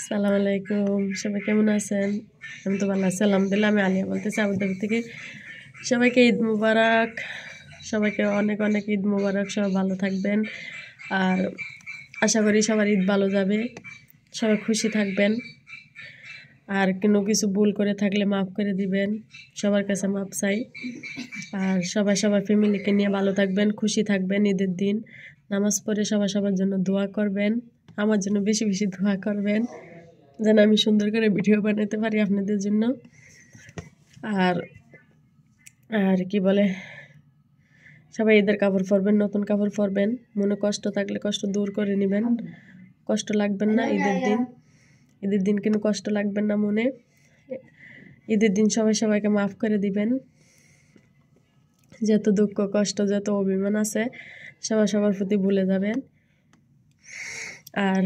সালাম আলাইকুম, সবাই কেমন আছেন? আমি তো ভালো আছি আলহামদুলিল্লাহ। আমি আলিয়া বলতেছি আবুধাবি থেকে। সবাইকে ঈদ মুবারক, সবাইকে অনেক অনেক ঈদ মুবারক। সবাই ভালো থাকবেন, আর আশা করি সবার ঈদ ভালো যাবে, সবাই খুশি থাকবেন। আর কোনো কিছু ভুল করে থাকলে মাফ করে দিবেন, সবার কাছে মাফ চাই। আর সবাই সবার ফ্যামিলিকে নিয়ে ভালো থাকবেন, খুশি থাকবেন। ঈদের দিন নামাজ পড়ে সবাই সবার জন্য দোয়া করবেন, আমার জন্য বেশি বেশি দোয়া করবেন, যেন আমি সুন্দর করে ভিডিও বানাতে পারি আপনাদের জন্য। আর আর কি বলে, সবাই ঈদের কাপড় পরবেন, নতুন কাপড় পরবেন। মনে কষ্ট থাকলে কষ্ট দূর করে নেবেন, কষ্ট লাগবেন না ঈদের দিন। ঈদের দিন কিন্তু কষ্ট লাগবেন না মনে। ঈদের দিন সবাই সবাইকে মাফ করে দিবেন। যত দুঃখ কষ্ট যত অভিমান আছে সবাই সবার প্রতি ভুলে যাবেন। আর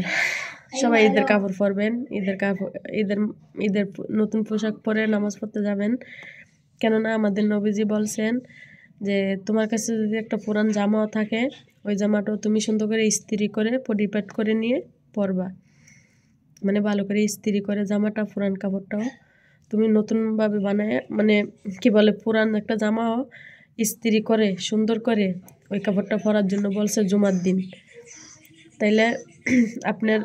সবাই ঈদের কাপড় পরবেন, ঈদের নতুন পোশাক পরে নামাজ পড়তে যাবেন। কেননা আমাদের নবীজি বলছেন যে তোমার কাছে যদি একটা পুরান জামাও থাকে, ওই জামাটাও তুমি সুন্দর করে ইস্ত্রি করে পরিপাট করে নিয়ে পরবা। মানে ভালো করে ইস্ত্রি করে জামাটা, পুরান কাপড়টাও তুমি নতুনভাবে বানায়, মানে কি বলে, পুরান একটা জামাও ইস্ত্রি করে সুন্দর করে ওই কাপড়টা পরার জন্য বলছে জুমার দিন। তাইলে আপনার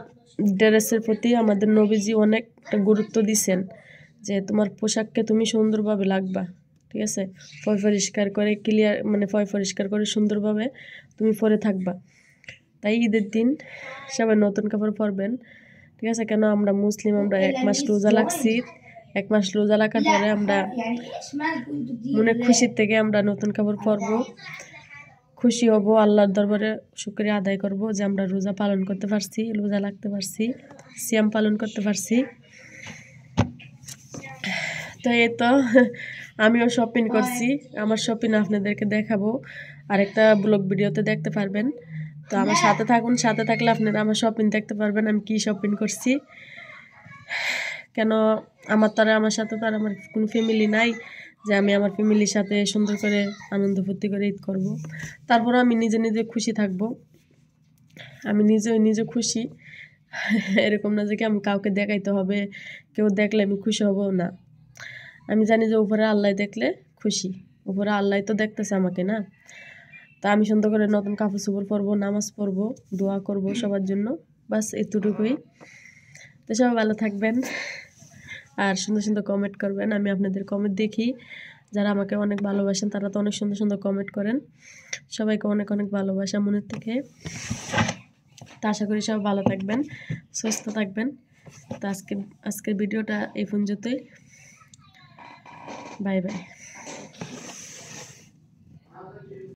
ড্রেসের প্রতি আমাদের নবীজি অনেকটা গুরুত্ব দিছেন যে তোমার পোশাককে তুমি সুন্দরভাবে লাগবা, ঠিক আছে? পরিষ্কার করে ক্লিয়ার, মানে পরিষ্কার করে সুন্দরভাবে তুমি পরে থাকবা। তাই ঈদের দিন সবাই নতুন কাপড় পরবেন, ঠিক আছে? কেন আমরা মুসলিম, আমরা 1 মাস রোজা লাগছি। 1 মাস রোজা লাগার পরে আমরা মনে খুশির থেকে আমরা নতুন কাপড় পরবো, খুশি হব, আল্লাহর দরবারে শুকরিয়া আদায় করব যে আমরা রোজা পালন করতে পারছি, রোজা লাগতে পারছি, সিয়াম পালন করতে পারছি। তো এই তো আমিও শপিং করছি, আমার শপিং আপনাদেরকে দেখাবো, আরেকটা ব্লগ ভিডিওতে দেখতে পারবেন। তো আমার সাথে থাকুন, সাথে থাকলে আপনারা আমার শপিং দেখতে পারবেন, আমি কি শপিং করছি। কেন আমার সাথে তো আর আমার কোনো ফ্যামিলি নাই যে আমি আমার ফ্যামিলির সাথে সুন্দর করে আনন্দ ফুর্তি করে ঈদ করব। তারপরও আমি নিজে নিজে খুশি থাকব, আমি নিজে খুশি। এরকম না যে কি আমি কাউকে দেখাইতে হবে, কেউ দেখলে আমি খুশি হব না। আমি জানি যে উপরে আল্লাহ দেখলে খুশি, উপরে আল্লাহ তো দেখতেছে আমাকে না। তা আমি সুন্দর করে নতুন কাপড় চোপড় পরবো, নামাজ পড়বো, দোয়া করব সবার জন্য, বাস এতটুকুই। তো সবাই ভালো থাকবেন আর সুন্দর সুন্দর কমেন্ট করবেন, আমি আপনাদের কমেন্ট দেখি। যারা আমাকে অনেক ভালোবাসেন তারা তো অনেক সুন্দর সুন্দর কমেন্ট করেন। সবাইকে অনেক অনেক ভালোবাসা মনের থেকে। তা আশা করি সবাই ভালো থাকবেন, সুস্থ থাকবেন। তো আজকের ভিডিওটা এই পর্যন্তই। Bye bye.